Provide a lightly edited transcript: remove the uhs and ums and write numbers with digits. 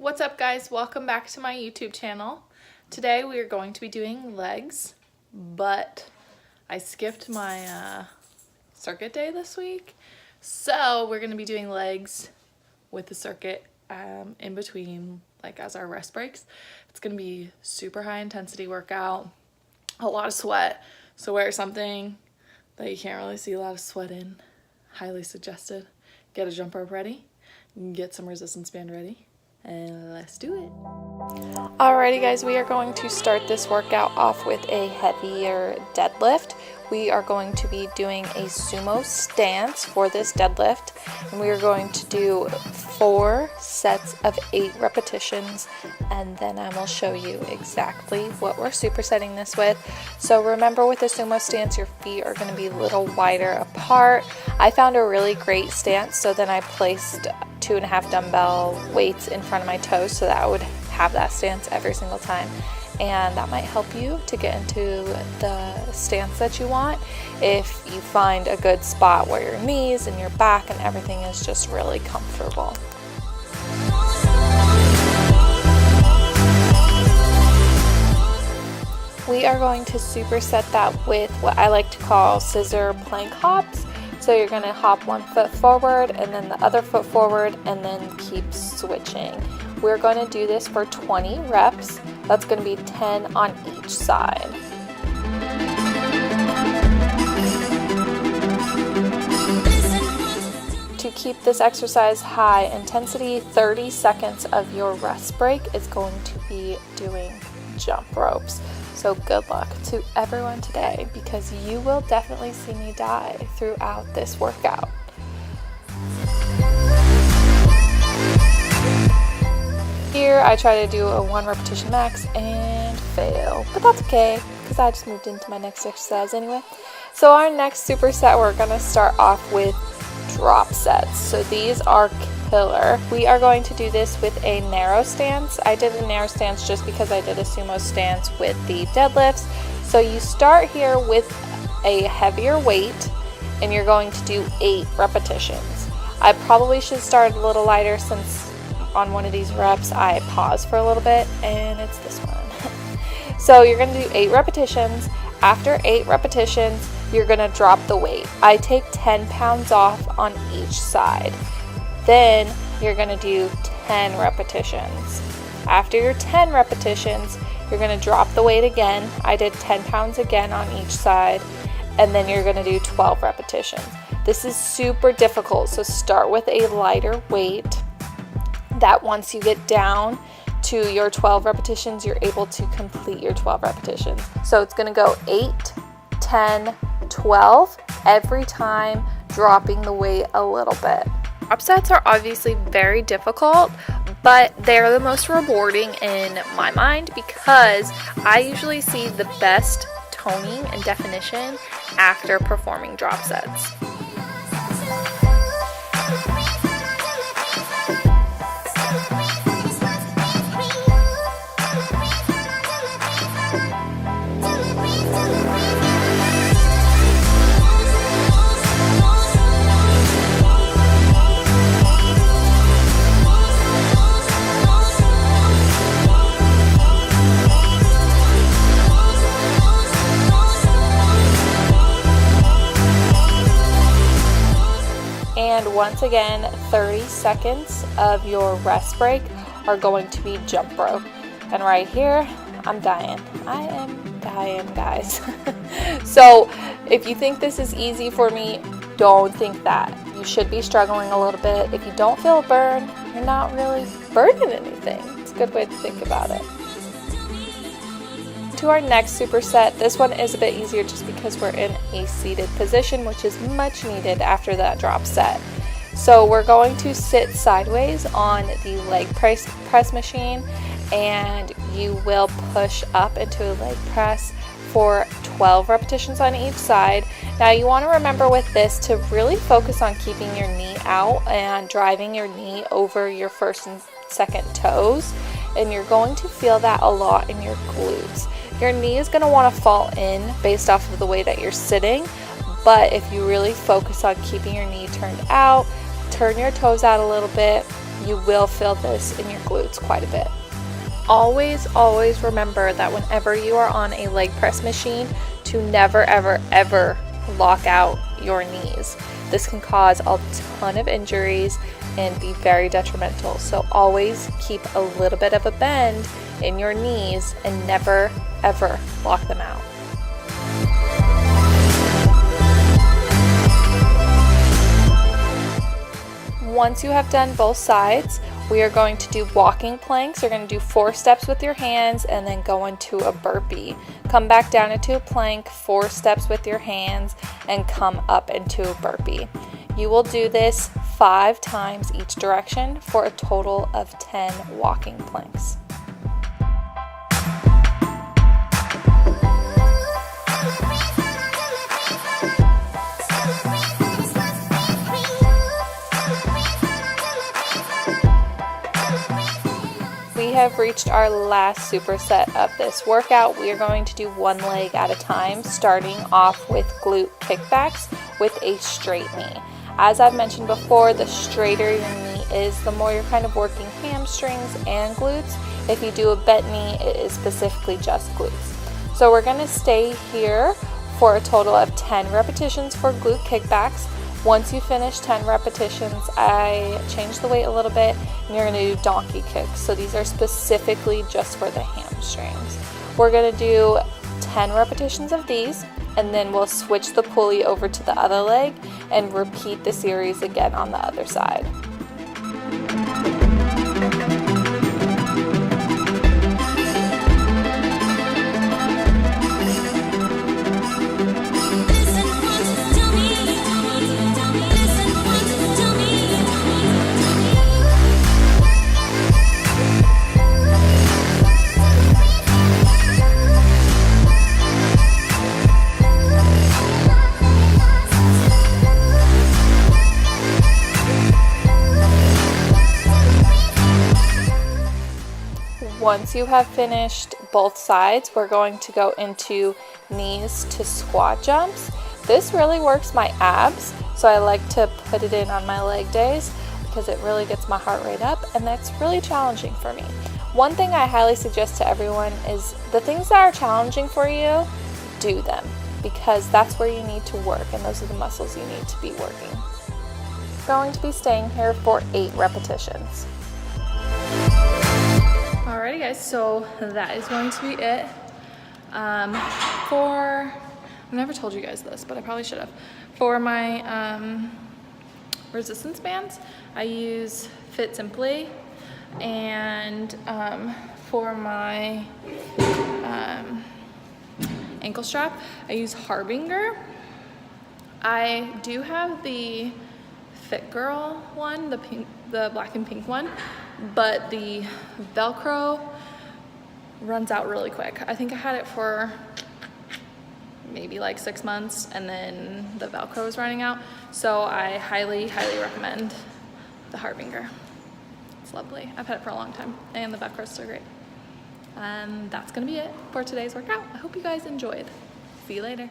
What's up, guys? Welcome back to my YouTube channel. Today we are going to be doing legs, but I skipped my circuit day this week. So we're going to be doing legs with the circuit in between, like as our rest breaks. It's going to be super high intensity workout, a lot of sweat. So wear something that you can't really see a lot of sweat in. Highly suggested. Get a jump rope ready, get some resistance band ready, and let's do it. Alrighty guys, we are going to start this workout off with a heavier deadlift. We are going to be doing a sumo stance for this deadlift, and we are going to do 4 sets of 8 repetitions, and then I will show you exactly what we're supersetting this with. So remember, with the sumo stance, your feet are going to be a little wider apart. I found a really great stance, so then I placed 2.5 dumbbell weights in front of my toes so that I would have that stance every single time, and that might help you to get into the stance that you want if you find a good spot where your knees and your back and everything is just really comfortable. We are going to superset that with what I like to call scissor plank hops. So you're going to hop 1 foot forward and then the other foot forward and then keep switching. We're going to do this for 20 reps. That's going to be 10 on each side. To keep this exercise high intensity, 30 seconds of your rest break is going to be doing jump ropes. So good luck to everyone today, because you will definitely see me die throughout this workout. Here I try to do a 1 repetition max and fail, but that's okay because I just moved into my next exercise anyway. So our next superset, we're going to start off with drop sets. So these are killer. We are going to do this with a narrow stance. I did a narrow stance just because I did a sumo stance with the deadlifts. So you start here with a heavier weight and you're going to do 8 repetitions. I probably should start a little lighter since on one of these reps I pause for a little bit, and it's this one. So you're going to do 8 repetitions. After 8 repetitions, you're going to drop the weight. I take 10 pounds off on each side. Then you're going to do 10 repetitions. After your 10 repetitions, you're going to drop the weight again. I did 10 pounds again on each side, and then you're going to do 12 repetitions. This is super difficult, so start with a lighter weight. That once you get down to your 12 repetitions, you're able to complete your 12 repetitions. So it's going to go 8, 10, 12 every time, dropping the weight a little bit. Drop sets are obviously very difficult, but they're the most rewarding in my mind because I usually see the best toning and definition after performing drop sets. And once again, 30 seconds of your rest break are going to be jump rope. And right here, I'm dying. I am dying, guys. So if you think this is easy for me, don't think that. You should be struggling a little bit. If you don't feel a burn, you're not really burning anything. It's a good way to think about it. To our next superset, this one is a bit easier just because we're in a seated position, which is much needed after that drop set. So we're going to sit sideways on the leg press machine, and you will push up into a leg press for 12 repetitions on each side. Now you want to remember with this to really focus on keeping your knee out and driving your knee over your first and second toes, and you're going to feel that a lot in your glutes. Your knee is going to want to fall in based off of the way that you're sitting, but if you really focus on keeping your knee turned out, turn your toes out a little bit, you will feel this in your glutes quite a bit. Always, always remember that whenever you are on a leg press machine, to never, ever, ever lock out your knees. This can cause a ton of injuries and be very detrimental. So always keep a little bit of a bend in your knees and never, ever lock them out. Once you have done both sides, we are going to do walking planks. You're going to do 4 steps with your hands and then go into a burpee. Come back down into a plank, 4 steps with your hands, and come up into a burpee. You will do this 5 times each direction for a total of 10 walking planks. We have reached our last superset of this workout. We are going to do one leg at a time, starting off with glute kickbacks with a straight knee. As I've mentioned before, the straighter your knee is, the more you're kind of working hamstrings and glutes. If you do a bent knee, it is specifically just glutes. So we're going to stay here for a total of 10 repetitions for glute kickbacks. Once you finish 10 repetitions, I changed the weight a little bit, and you're going to do donkey kicks. So these are specifically just for the hamstrings. We're going to do 10 repetitions of these, and then we'll switch the pulley over to the other leg and repeat the series again on the other side. Once you have finished both sides, we're going to go into knees to squat jumps. This really works my abs, so I like to put it in on my leg days because it really gets my heart rate up, and that's really challenging for me. One thing I highly suggest to everyone is the things that are challenging for you, do them, because that's where you need to work, and those are the muscles you need to be working. Going to be staying here for 8 repetitions. Alrighty guys, so that is going to be it. I never told you guys this, but I probably should have. For my resistance bands, I use Fit Simply, and for my ankle strap, I use Harbinger. I do have the Fit Girl one, the black and pink one, but the Velcro runs out really quick. I think I had it for maybe like 6 months, and then the Velcro was running out. So I highly, highly recommend the Harbinger. It's lovely. I've had it for a long time, and the Velcro is so great. That's gonna be it for today's workout. I hope you guys enjoyed. See you later.